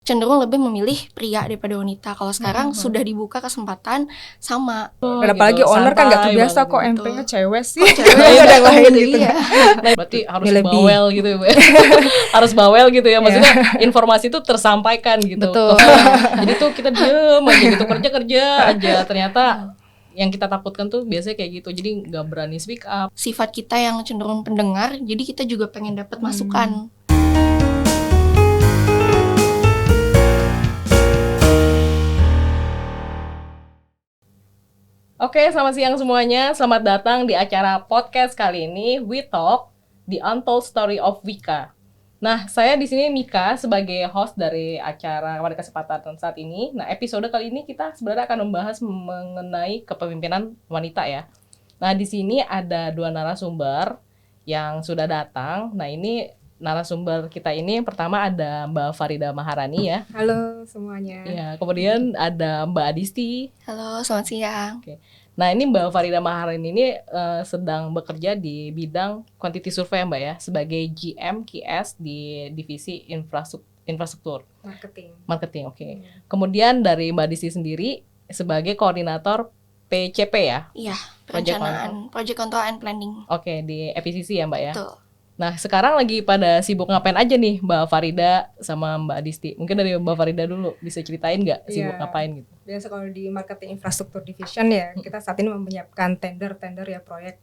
cenderung lebih memilih pria daripada wanita. Kalau sekarang sudah dibuka kesempatan sama. Dan apalagi owner kan nggak terbiasa kok gitu. MP-nya cewek sih. Cewek ada yang lain gitu. iya. Berarti harus bawel gitu ya, Bu. Harus bawel gitu ya. Maksudnya informasi itu tersampaikan gitu. Betul. Jadi tuh kita diem aja gitu, kerja aja. Ternyata yang kita takutkan tuh biasanya kayak gitu. Jadi nggak berani speak up. Sifat kita yang cenderung pendengar, jadi kita juga pengen dapat masukan. Oke, selamat siang semuanya. Selamat datang di acara podcast kali ini, We Talk, The Untold Story of Wika. Nah, saya di sini Mika sebagai host dari acara pada kesempatan saat ini. Nah, episode kali ini kita sebenarnya akan membahas mengenai kepemimpinan wanita ya. Nah, di sini ada 2 narasumber yang sudah datang. Nah, ini narasumber kita ini yang pertama ada Mbak Farida Maharani ya. Halo semuanya. Ya, kemudian ada Mbak Adisti. Halo, selamat siang. Oke. Nah, ini Mbak Farida Maharani ini sedang bekerja di bidang quantity survey Mbak ya, sebagai GM QS di divisi infrastruktur. Marketing, oke. Kemudian dari Mbak Adisti sendiri sebagai koordinator PCP ya? Iya, perencanaan, Project Control and Planning. Oke, di FICC ya Mbak ya? Betul. Nah, sekarang lagi pada sibuk ngapain aja nih Mbak Farida sama Mbak Adisti? Mungkin dari Mbak Farida dulu, bisa ceritain nggak sibuk ngapain gitu? Biasa kalau di marketing infrastruktur division ya, kita saat ini menyiapkan tender ya proyek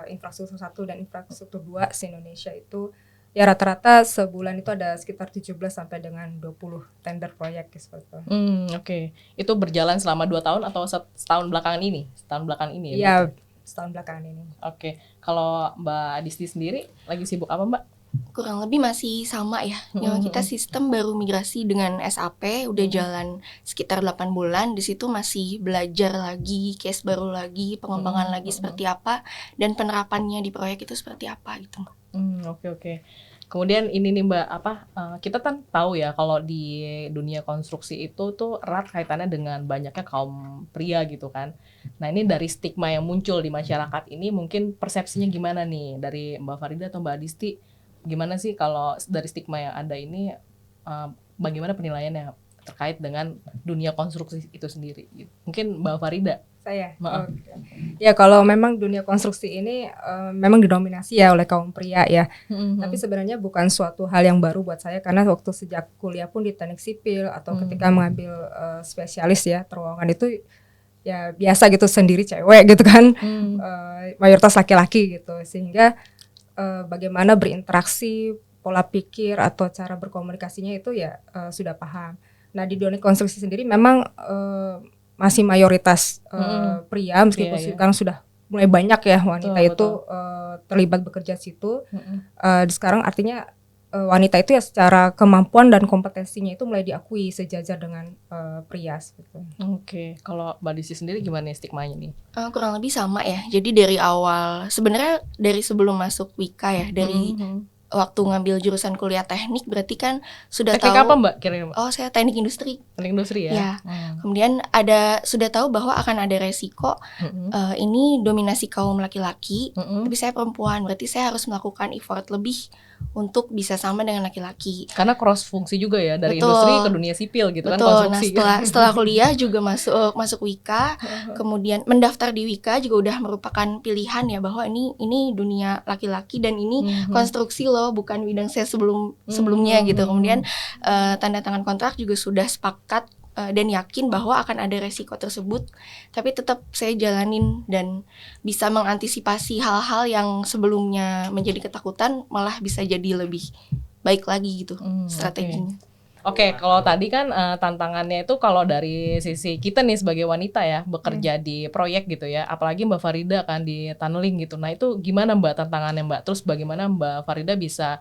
infrastruktur 1 dan infrastruktur 2 se-Indonesia itu. Ya rata-rata sebulan itu ada sekitar 17 sampai dengan 20 tender proyek seperti itu. Oke. Itu berjalan selama 2 tahun atau setahun belakangan ini? Setahun belakangan ini ya? Iya, setahun belakangan ini. Oke. Kalau Mbak Adisti sendiri lagi sibuk apa Mbak? Kurang lebih masih sama ya. Yang kita sistem baru migrasi dengan SAP, udah jalan sekitar 8 bulan. Di situ masih belajar lagi, case baru lagi, pengembangan lagi seperti apa, dan penerapannya di proyek itu seperti apa gitu. Oke. Kemudian ini nih Mbak, kita kan tahu ya kalau di dunia konstruksi itu tuh erat kaitannya dengan banyaknya kaum pria gitu kan. Nah, ini dari stigma yang muncul di masyarakat ini mungkin persepsinya gimana nih dari Mbak Farida atau Mbak Adisti? Gimana sih kalau dari stigma yang ada ini, bagaimana penilaiannya terkait dengan dunia konstruksi itu sendiri? Mungkin Mbak Farida. Saya? Ya kalau memang dunia konstruksi ini memang didominasi ya oleh kaum pria ya. Tapi sebenarnya bukan suatu hal yang baru buat saya, karena waktu sejak kuliah pun di teknik sipil atau ketika mengambil spesialis ya terowongan itu ya biasa gitu, sendiri cewek gitu kan, mayoritas laki-laki gitu, sehingga bagaimana berinteraksi, pola pikir atau cara berkomunikasinya itu ya sudah paham. Nah di dunia konstruksi sendiri memang masih mayoritas pria, meskipun sekarang sudah mulai banyak ya wanita terlibat bekerja di situ. Sekarang artinya wanita itu ya secara kemampuan dan kompetensinya itu mulai diakui sejajar dengan pria gitu. Oke, kalau Mbak Disi sendiri gimana nih stigmanya nih? Kurang lebih sama ya. Jadi dari awal, sebenarnya dari sebelum masuk Wika ya, dari waktu ngambil jurusan kuliah teknik, berarti kan sudah teknik tahu. Teknik apa Mbak kira-kira? Oh, saya teknik industri. Teknik industri ya? Ya. Kemudian sudah tahu bahwa akan ada resiko ini dominasi kaum laki-laki, tapi saya perempuan, berarti saya harus melakukan effort lebih untuk bisa sama dengan laki-laki. Karena cross fungsi juga ya, dari industri ke dunia sipil gitu. Kan konstruksi. Nah, setelah kuliah juga masuk Wika, kemudian mendaftar di Wika juga udah merupakan pilihan ya, bahwa ini dunia laki-laki dan ini konstruksi loh, bukan bidang saya sebelumnya gitu. Kemudian tanda tangan kontrak juga sudah sepakat dan yakin bahwa akan ada resiko tersebut, tapi tetap saya jalanin dan bisa mengantisipasi hal-hal yang sebelumnya menjadi ketakutan malah bisa jadi lebih baik lagi gitu strateginya. Oke, kalau tadi kan tantangannya itu kalau dari sisi kita nih sebagai wanita ya, bekerja di proyek gitu ya, apalagi Mbak Farida kan di tunneling gitu. Nah itu gimana Mbak tantangannya Mbak? Terus bagaimana Mbak Farida bisa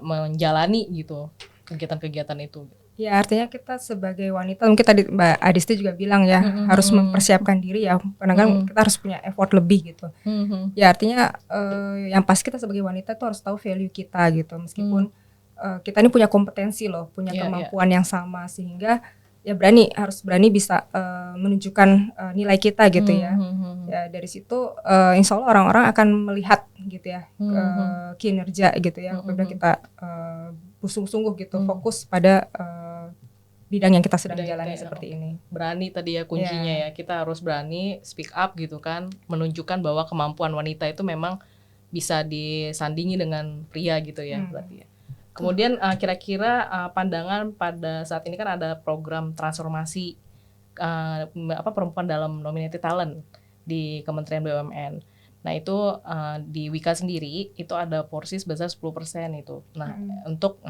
menjalani gitu kegiatan-kegiatan itu? Ya artinya kita sebagai wanita, mungkin tadi Mbak Adisti juga bilang ya, harus mempersiapkan diri ya, karena kan kita harus punya effort lebih gitu. Ya artinya yang pasti kita sebagai wanita tuh harus tahu value kita gitu, meskipun kita ini punya kompetensi loh, punya kemampuan yang sama, sehingga ya harus berani bisa menunjukkan nilai kita gitu ya. Ya dari situ insya Allah orang-orang akan melihat gitu ya kinerja gitu ya, apabila kita bersungguh-sungguh gitu, fokus pada bidang yang kita sedang Bidang jalani kita, seperti ini. Berani tadi ya kuncinya ya. Kita harus berani speak up gitu kan, menunjukkan bahwa kemampuan wanita itu memang bisa disandingi dengan pria gitu ya berarti ya. Kemudian kira-kira pandangan pada saat ini kan ada program transformasi perempuan dalam nominated talent di Kementerian BUMN. Nah itu di Wika sendiri itu ada porsi sebesar 10% itu. Nah untuk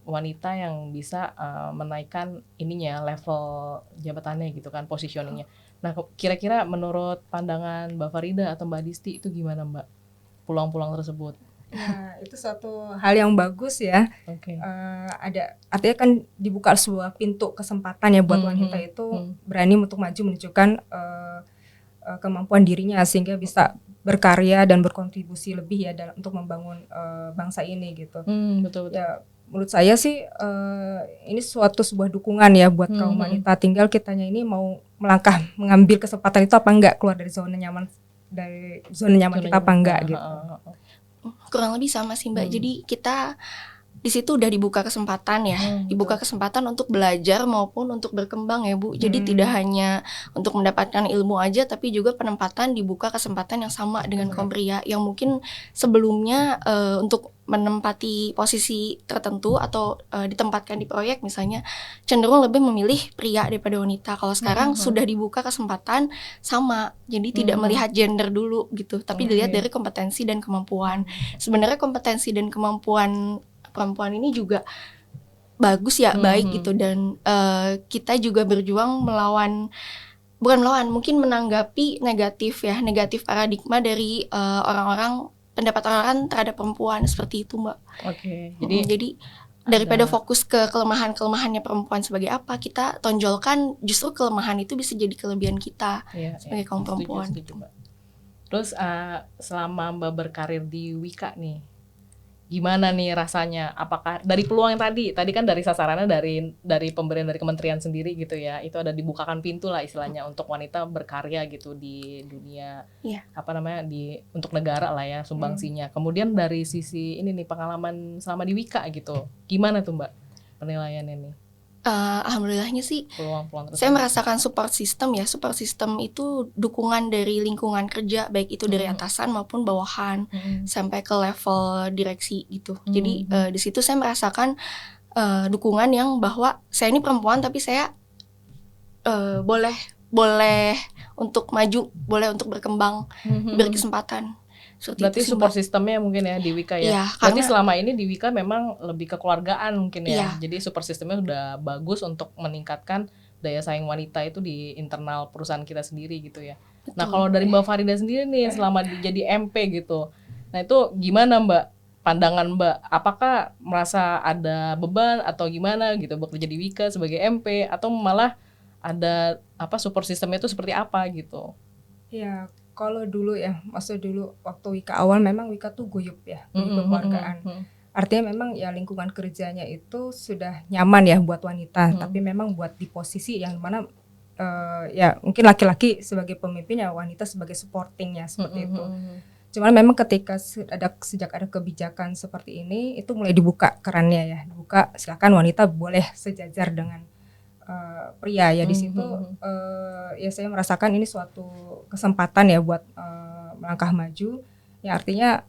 wanita yang bisa menaikkan ininya level jabatannya gitu kan, positioningnya. Nah kira-kira menurut pandangan Mbak Farida atau Mbak Disti itu gimana Mbak peluang-peluang tersebut? Ya, itu suatu hal yang bagus ya. Oke. Ada artinya kan dibuka sebuah pintu kesempatan ya buat wanita itu berani untuk maju menunjukkan kemampuan dirinya sehingga bisa berkarya dan berkontribusi lebih ya dalam untuk membangun bangsa ini gitu. Betul. Ya menurut saya sih ini sebuah dukungan ya buat kaum wanita. Tinggal kitanya ini mau melangkah mengambil kesempatan itu apa enggak, keluar dari zona nyaman kita apa enggak gitu. Kurang lebih sama sih Mbak. Jadi kita di situ udah dibuka kesempatan ya, dibuka kesempatan untuk belajar maupun untuk berkembang ya Bu. Jadi tidak hanya untuk mendapatkan ilmu aja, tapi juga penempatan dibuka kesempatan yang sama dengan kaum pria yang mungkin sebelumnya untuk menempati posisi tertentu atau ditempatkan di proyek misalnya cenderung lebih memilih pria daripada wanita. Kalau sekarang sudah dibuka kesempatan sama, jadi tidak melihat gender dulu gitu, tapi dilihat dari kompetensi dan kemampuan. Sebenarnya kompetensi dan kemampuan perempuan ini juga bagus ya, baik gitu, dan kita juga berjuang mungkin menanggapi negatif paradigma dari orang-orang, pendapat orang terhadap perempuan seperti itu Mbak. Oke. Jadi daripada fokus ke kelemahannya perempuan sebagai apa, kita tonjolkan justru kelemahan itu bisa jadi kelebihan kita sebagai kaum perempuan. Setuju, Mbak. Terus selama Mbak berkarir di Wika nih, gimana nih rasanya? Apakah dari peluang yang tadi kan dari sasarannya dari pemberian dari kementerian sendiri gitu ya, itu ada dibukakan pintu lah istilahnya untuk wanita berkarya gitu di dunia untuk negara lah ya sumbangsinya. Kemudian dari sisi ini nih pengalaman selama di Wika gitu, gimana tuh Mbak penilaiannya nih? Alhamdulillahnya sih peluang saya merasakan support system itu dukungan dari lingkungan kerja, baik itu dari atasan maupun bawahan sampai ke level direksi gitu. Jadi di situ saya merasakan dukungan yang bahwa saya ini perempuan tapi saya boleh untuk maju, boleh untuk berkembang, diberi kesempatan. Berarti support sistemnya mungkin ya di Wika ya. Berarti selama ini di Wika memang lebih kekeluargaan mungkin ya. Jadi support sistemnya udah bagus untuk meningkatkan daya saing wanita itu di internal perusahaan kita sendiri gitu ya. Betul. Nah kalau dari Mbak Farida sendiri nih selama jadi MP gitu, nah itu gimana Mbak pandangan Mbak? Apakah merasa ada beban atau gimana gitu bekerja di Wika sebagai MP, atau malah ada support sistemnya itu seperti apa gitu? Ya. Kalau dulu ya, waktu Wika awal memang Wika tuh guyup ya, kekeluargaan. Artinya memang ya lingkungan kerjanya itu sudah nyaman ya buat wanita, tapi memang buat di posisi yang mana ya mungkin laki-laki sebagai pemimpin ya wanita sebagai supportingnya seperti itu. Cuman memang ketika sejak ada kebijakan seperti ini, itu mulai dibuka kerannya ya, dibuka silakan wanita boleh sejajar dengan pria ya. Di situ ya saya merasakan ini suatu kesempatan ya buat melangkah maju ya, artinya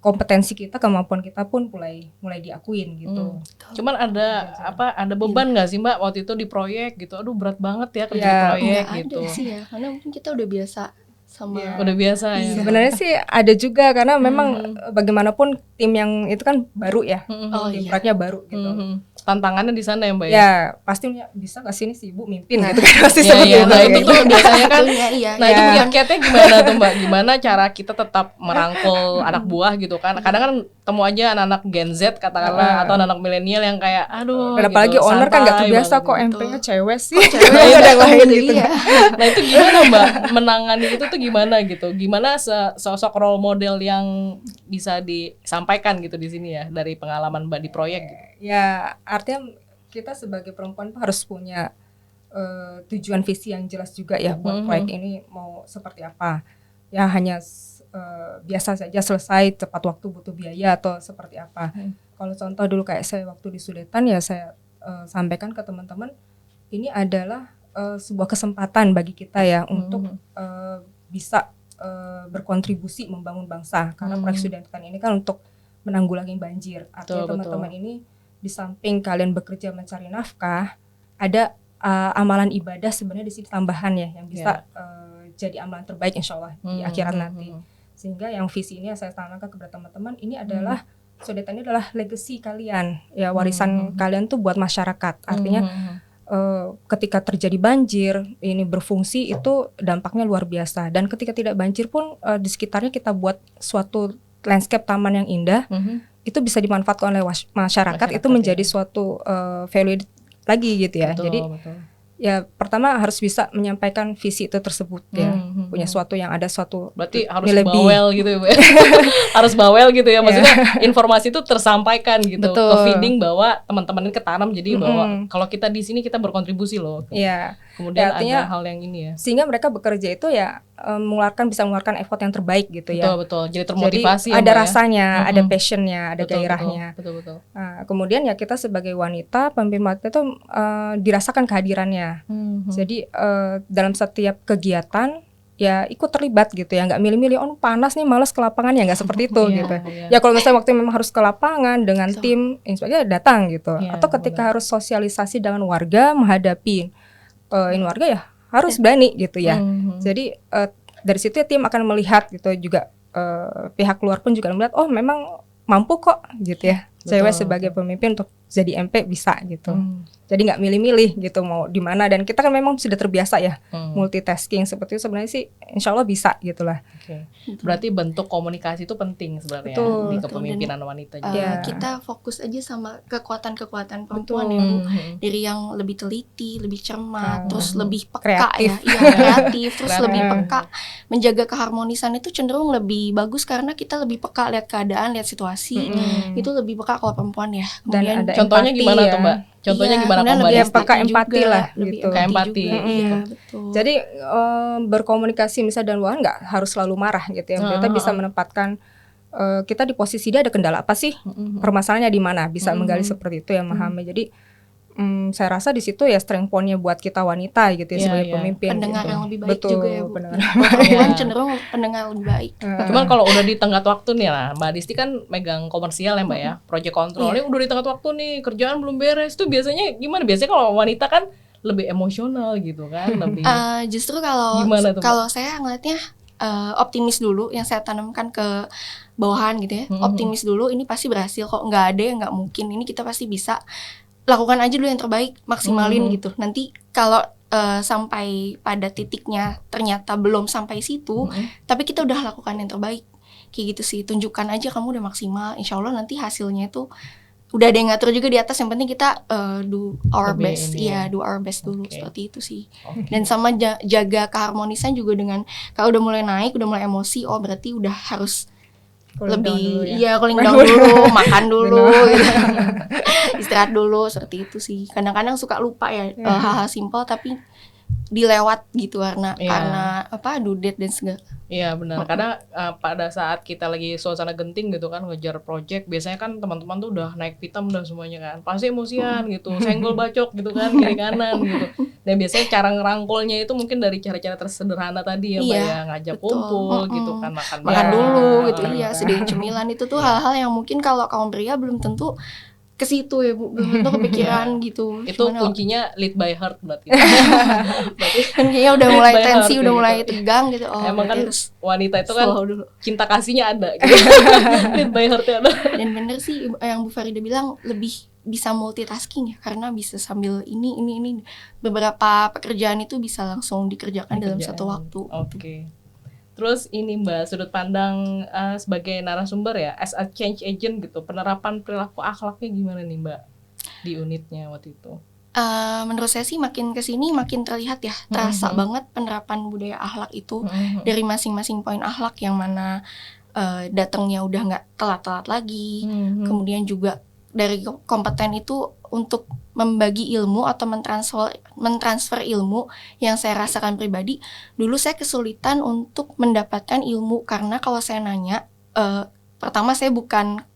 kompetensi kita, kemampuan kita pun mulai diakuin gitu. Cuman ada beban nggak sih Mbak waktu itu di proyek gitu? Aduh berat banget ya kerja di proyek gitu. Ada sih ya, karena mungkin kita udah biasa sama. Udah biasa ya. Sebenarnya sih ada juga karena memang bagaimanapun tim yang itu kan baru ya, tim proyeknya baru gitu. Tantangannya di sana ya Mbak ya? Ya pastinya bisa nggak sih ini si ibu mimpin gitu kan, pasti seperti itu. Nah itu tuh biasanya kan, nah itu kiat-kiatnya gimana tuh Mbak? Gimana cara kita tetap merangkul anak buah gitu kan? Kadang kan temu aja anak-anak Gen Z katakanlah atau anak milenial yang kayak aduh. Dan apalagi gitu, owner kan nggak terbiasa kok gitu. MP-nya cewek sih. Ada lain gitu. Nah itu gimana Mbak menangani itu tuh gimana gitu? Gimana sosok role model yang bisa disampaikan gitu di sini ya dari pengalaman Mbak di proyek gitu? Ya artinya kita sebagai perempuan harus punya tujuan visi yang jelas juga ya buat proyek ini mau seperti apa. Ya hanya biasa saja selesai tepat waktu butuh biaya atau seperti apa. Kalau contoh dulu kayak saya waktu di Sudetan ya saya sampaikan ke teman-teman, ini adalah sebuah kesempatan bagi kita ya untuk bisa berkontribusi membangun bangsa, karena proyek Sudetan ini kan untuk menanggulangi banjir. Artinya teman-teman ini di samping kalian bekerja mencari nafkah, ada amalan ibadah sebenarnya di sini tambahan ya yang bisa jadi amalan terbaik insya Allah di akhirat nanti. Sehingga yang visi ini yang saya tanamkan kepada teman-teman ini adalah Sudetan ini adalah legacy kalian ya, warisan kalian tuh buat masyarakat. Artinya ketika terjadi banjir ini berfungsi itu dampaknya luar biasa, dan ketika tidak banjir pun di sekitarnya kita buat suatu landscape taman yang indah, itu bisa dimanfaatkan oleh masyarakat itu menjadi suatu value lagi gitu ya. Jadi ya pertama harus bisa menyampaikan visi itu tersebut ya, punya suatu yang ada suatu berarti harus bawel gitu ya Bu. Harus bawel gitu ya, maksudnya informasi itu tersampaikan gitu, ke feeding bahwa teman-teman ini ketanam, jadi bahwa kalau kita di sini kita berkontribusi loh. Iya. Kemudian ya, artinya, ada hal yang ini ya, sehingga mereka bekerja itu ya bisa mengeluarkan effort yang terbaik gitu ya. Betul. Jadi termotivasi. Jadi ada rasanya, ada passionnya, ada gairahnya. Betul. Nah, kemudian ya kita sebagai wanita, pemimpin wanita itu dirasakan kehadirannya. Jadi dalam setiap kegiatan ya ikut terlibat gitu ya, nggak milih-milih panas nih malas ke lapangan, ya nggak seperti itu gitu. Ya kalau misalnya waktu memang harus ke lapangan dengan tim sebagainya datang gitu. Atau ketika harus sosialisasi dengan warga, menghadapi ini warga ya harus berani gitu ya. Jadi dari situ ya tim akan melihat gitu juga, pihak luar pun juga melihat memang mampu kok gitu ya. Cewek sebagai pemimpin untuk jadi MP bisa gitu. Jadi nggak milih-milih gitu mau di mana, dan kita kan memang sudah terbiasa ya multitasking seperti itu, sebenarnya sih insya Allah bisa gitulah. Berarti bentuk komunikasi itu penting sebenarnya di kepemimpinan wanita juga. Kita fokus aja sama kekuatan-kekuatan perempuan ya Bu. Dari yang lebih teliti, lebih cermat, terus lebih peka kreatif. Kreatif, terus lebih peka menjaga keharmonisan itu cenderung lebih bagus karena kita lebih peka lihat keadaan, lihat situasi. Itu lebih peka kalau perempuan ya. Kemudian dan ada contohnya empati gimana ya. tuh Mbak? Contohnya gimana ya, peka empati juga, lah lebih gitu. Kayak empati. Iya, betul. Jadi berkomunikasi misalnya dan luar nggak harus selalu marah gitu ya. Kita bisa menempatkan kita di posisi dia ada kendala apa sih? Permasalahannya di mana? Bisa menggali seperti itu ya, memahami. Jadi saya rasa di situ ya strength point-nya buat kita wanita gitu ya, sebagai pemimpin. Pendengar gitu. yang lebih baik juga ya Bu. Pendengar. Perempuan cenderung pendengar lebih baik. Cuman kalau udah di tengah waktu nih lah, Mbak Disti kan megang komersial ya Mbak ya, project control. Ini udah di tengah waktu nih, kerjaan belum beres. Itu biasanya gimana? Biasanya kalau wanita kan lebih emosional gitu kan, lebih. Justru kalau saya ngelihatnya optimis dulu, yang saya tanamkan ke bawahan gitu ya. Optimis dulu, ini pasti berhasil kok. Nggak ada yang nggak mungkin. Ini kita pasti bisa. Lakukan aja dulu yang terbaik, maksimalin gitu. Nanti kalau sampai pada titiknya ternyata belum sampai situ, tapi kita udah lakukan yang terbaik, kayak gitu sih. Tunjukkan aja kamu udah maksimal, insya Allah nanti hasilnya itu udah ada yang ngatur juga di atas. Yang penting kita do our best, do our best dulu, seperti itu sih. Dan sama jaga keharmonisan juga dengan kalau udah mulai naik, udah mulai emosi, berarti udah harus lebih cooling down dulu, makan dulu gitu. Istirahat dulu, seperti itu sih. Kadang-kadang suka lupa ya hal-hal simpel tapi dilewat gitu karena due date dan segala. Iya benar. Karena pada saat kita lagi suasana genting gitu kan, ngejar project, biasanya kan teman-teman tuh udah naik pitam udah semuanya kan, pasti emosian gitu, senggol bacok gitu kan, kiri kanan gitu. Dan biasanya cara ngerangkulnya itu mungkin dari cara-cara tersederhana tadi ya Mbak ya, ngajak kumpul gitu kan, makan dulu gitu. Sediain cemilan itu tuh hal-hal yang mungkin kalau kaum pria belum tentu ke situ ya Bu, belum tentu kepikiran gitu. Itu kuncinya lead by heart berarti. Kan kayaknya udah mulai tensi, udah mulai tegang gitu. Emang kan wanita itu kan cinta kasihnya ada gitu. Lead by heart-nya ada. Dan bener sih yang Bu Farida bilang, lebih bisa multitasking ya, karena bisa sambil ini beberapa pekerjaan itu bisa langsung dikerjakan dalam satu waktu. Terus ini Mbak, sudut pandang sebagai narasumber ya, as a change agent gitu, penerapan perilaku akhlaknya gimana nih Mbak di unitnya waktu itu? Menurut saya sih makin kesini makin terlihat ya, terasa banget penerapan budaya akhlak itu dari masing-masing poin akhlak, yang mana datangnya udah nggak telat-telat lagi, kemudian juga dari kompeten itu untuk membagi ilmu atau mentransfer ilmu. Yang saya rasakan pribadi, dulu saya kesulitan untuk mendapatkan ilmu karena kalau saya nanya, pertama saya bukan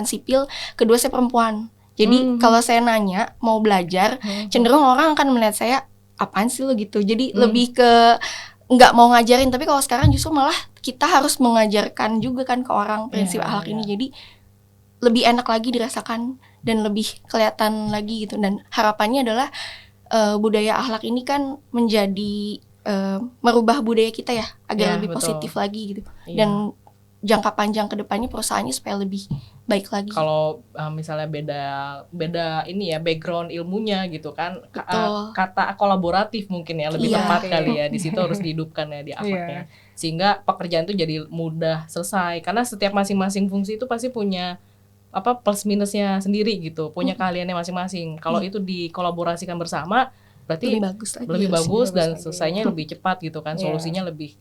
sipil, kedua saya perempuan. Jadi kalau saya nanya mau belajar, cenderung orang akan melihat saya apaan sih lo gitu. Jadi lebih ke nggak mau ngajarin, tapi kalau sekarang justru malah kita harus mengajarkan juga kan ke orang prinsip akhlak ini. Jadi lebih enak lagi dirasakan dan lebih kelihatan lagi gitu. Dan harapannya adalah budaya akhlak ini kan menjadi merubah budaya kita ya agar lebih positif lagi gitu. Dan jangka panjang ke depannya perusahaannya supaya lebih baik lagi. Kalau misalnya beda ini ya background ilmunya gitu kan, kata kolaboratif mungkin ya lebih tepat kali ya, di situ harus dihidupkan ya di akhlaknya, sehingga pekerjaan itu jadi mudah selesai karena setiap masing-masing fungsi itu pasti punya plus minusnya sendiri gitu, punya keahliannya masing-masing. Kalau itu dikolaborasikan bersama berarti lebih bagus dan selesainya lebih cepat gitu kan, solusinya lebih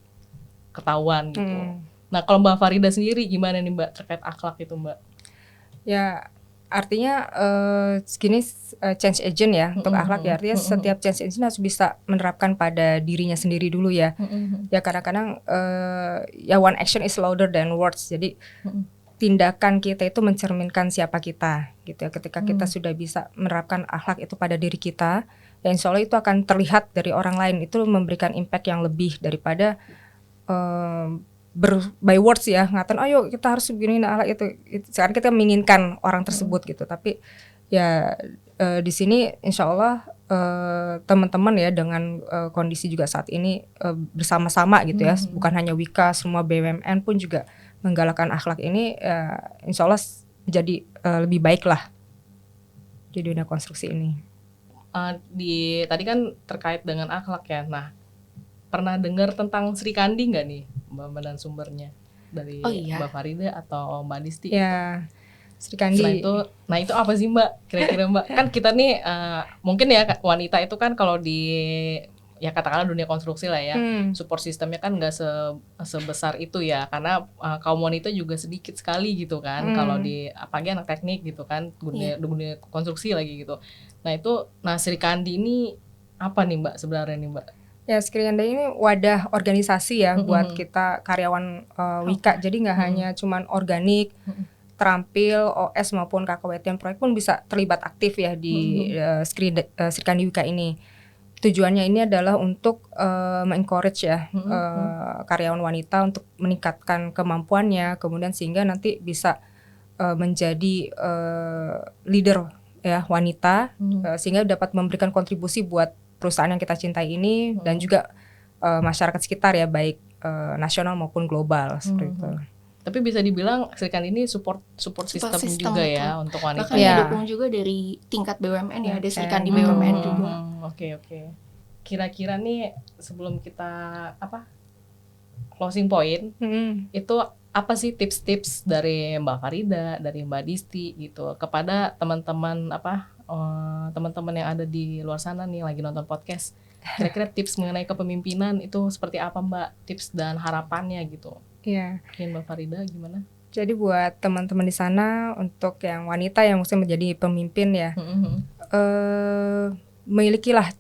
ketahuan gitu. Nah kalau Mbak Farida sendiri gimana nih Mbak terkait akhlak itu Mbak? Ya artinya gini, change agent ya untuk akhlak ya, artinya setiap change agent harus bisa menerapkan pada dirinya sendiri dulu ya. Ya kadang-kadang ya one action is louder than words, jadi tindakan kita itu mencerminkan siapa kita gitu ya. Ketika kita sudah bisa menerapkan akhlak itu pada diri kita, ya insya Allah itu akan terlihat dari orang lain, itu memberikan impact yang lebih daripada by words ya, ngatain ayo kita harus begini akhlak itu. Sekarang kita menginginkan orang tersebut gitu, tapi ya di sini insya Allah teman-teman ya dengan kondisi juga saat ini bersama-sama gitu ya, bukan hanya Wika, semua BUMN pun juga menggalakkan akhlak ini, insya Allah menjadi lebih baik lah di dunia konstruksi ini. Tadi kan terkait dengan akhlak ya. Nah, pernah dengar tentang Sri Kandi nggak nih Mbak dan sumbernya dari Mbak Farida atau Mbak Disti? Ya, Sri Kandi. Nah itu apa sih Mbak? Kira-kira Mbak, kan kita nih mungkin ya wanita itu kan kalau di ya katakanlah dunia konstruksi lah ya, support sistemnya kan nggak sebesar itu ya, karena kaum wanita juga sedikit sekali gitu kan, kalau di apalagi anak teknik gitu kan, dunia konstruksi lagi gitu. Nah Sri Kandi ini apa nih Mbak sebenarnya nih Mbak? Ya Sri Kandi ini wadah organisasi ya buat kita karyawan Wika, jadi nggak hanya cuman organik, terampil, OS maupun KKWT proyek pun bisa terlibat aktif ya di Sri Kandi Wika ini. Tujuannya ini adalah untuk mengencourage ya karyawan wanita untuk meningkatkan kemampuannya, kemudian sehingga nanti bisa menjadi leader ya wanita, sehingga dapat memberikan kontribusi buat perusahaan yang kita cintai ini dan juga masyarakat sekitar ya, baik nasional maupun global seperti itu. Tapi bisa dibilang Sri Kandi ini support system juga ya untuk wanita. Bahkan didukung juga dari tingkat BUMN ya, ada Sri Kandi BUMN juga. Oke. Kira-kira nih sebelum kita closing point, itu apa sih tips-tips dari Mbak Farida, dari Mbak Disti gitu kepada teman-teman teman-teman yang ada di luar sana nih lagi nonton podcast. Kira-kira tips mengenai kepemimpinan itu seperti apa Mbak? Tips dan harapannya gitu. Iya. Mbak Farida gimana? Jadi buat teman-teman di sana, untuk yang wanita yang mesti menjadi pemimpin ya, milikilah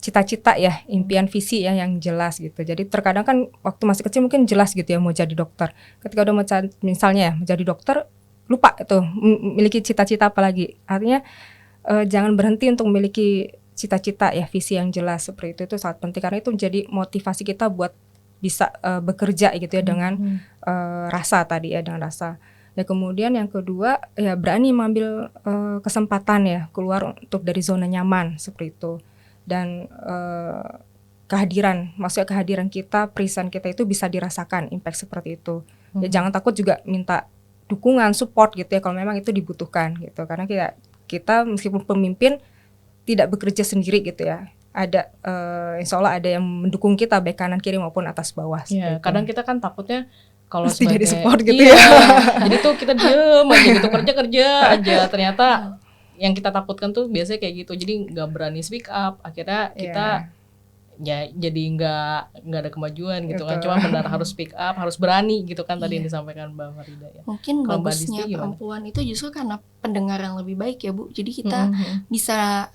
cita-cita ya, impian visi ya yang jelas gitu. Jadi terkadang kan waktu masih kecil mungkin jelas gitu ya mau jadi dokter. Ketika udah misalnya ya mau jadi dokter, lupa itu memiliki cita-cita apa lagi. Artinya jangan berhenti untuk memiliki cita-cita ya, visi yang jelas seperti itu sangat penting, karena itu menjadi motivasi kita buat bisa bekerja gitu ya dengan rasa tadi ya, dengan rasa. Ya kemudian yang kedua ya berani mengambil kesempatan ya, keluar untuk dari zona nyaman seperti itu. Dan maksudnya kehadiran kita, perisan kita itu bisa dirasakan impact seperti itu. Ya jangan takut juga minta dukungan, support gitu ya kalau memang itu dibutuhkan gitu. Karena kita meskipun pemimpin tidak bekerja sendiri gitu ya. Ada insya Allah ada yang mendukung kita baik kanan kiri maupun atas bawah. Ya, kadang kita kan takutnya kalau sebagai jadi support gitu ya. Jadi tuh kita diem aja gitu, kerja aja. Ternyata yang kita takutkan tuh biasanya kayak gitu. Jadi nggak berani speak up. Akhirnya kita ya jadi nggak ada kemajuan gitu kan. Cuma benar harus speak up, harus berani gitu kan tadi yang disampaikan Mbak Farida ya. Mungkin bagusnya perempuan itu justru karena pendengar yang lebih baik ya Bu. Jadi kita bisa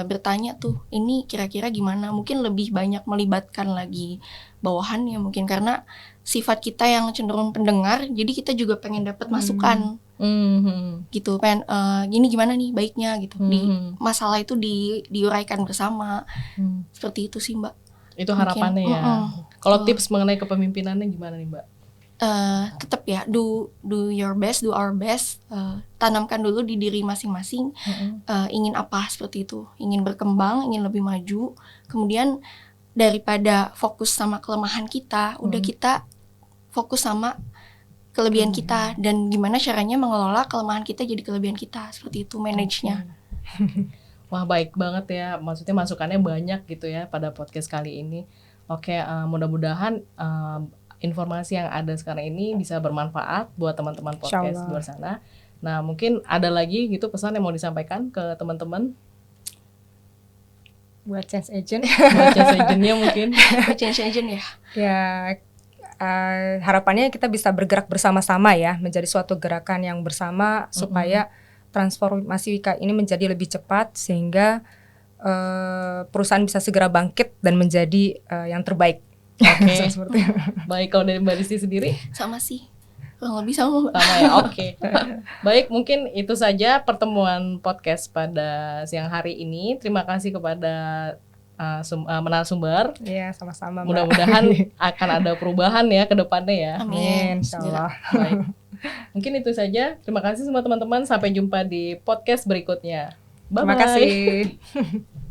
bertanya tuh ini kira-kira gimana, mungkin lebih banyak melibatkan lagi bawahannya mungkin karena sifat kita yang cenderung pendengar, jadi kita juga pengen dapat masukan gitu, pengen gini gimana nih baiknya gitu, di masalah itu diuraikan bersama, seperti itu sih Mbak. Itu harapannya ya. Kalau tips mengenai kepemimpinannya gimana nih Mbak? Tetap ya, do your best, do our best, tanamkan dulu di diri masing-masing, ingin apa seperti itu, ingin berkembang, ingin lebih maju, kemudian daripada fokus sama kelemahan kita, udah kita fokus sama kelebihan kita dan gimana caranya mengelola kelemahan kita jadi kelebihan kita, seperti itu manage-nya. Wah baik banget ya, maksudnya masukannya banyak gitu ya pada podcast kali ini. Oke, mudah-mudahan informasi yang ada sekarang ini bisa bermanfaat buat teman-teman podcast di luar sana. Nah mungkin ada lagi gitu pesan yang mau disampaikan ke teman-teman? Buat change agent. Buat change agentnya mungkin. Buat change agent ya. Ya harapannya kita bisa bergerak bersama-sama ya, menjadi suatu gerakan yang bersama supaya transformasi Wika ini menjadi lebih cepat sehingga perusahaan bisa segera bangkit dan menjadi yang terbaik. Oke. Baik, kalau dari Mbak Rizky sendiri? Sama sih, kurang lebih sama Mbak. Sama ya, oke. Baik, mungkin itu saja pertemuan podcast pada siang hari ini. Terima kasih kepada narasumber. Iya, sama-sama Mbak. Mudah-mudahan akan ada perubahan ya ke depannya ya. Amin, insyaallah. Baik. Mungkin itu saja. Terima kasih semua teman-teman. Sampai jumpa di podcast berikutnya. Bye-bye. Terima kasih.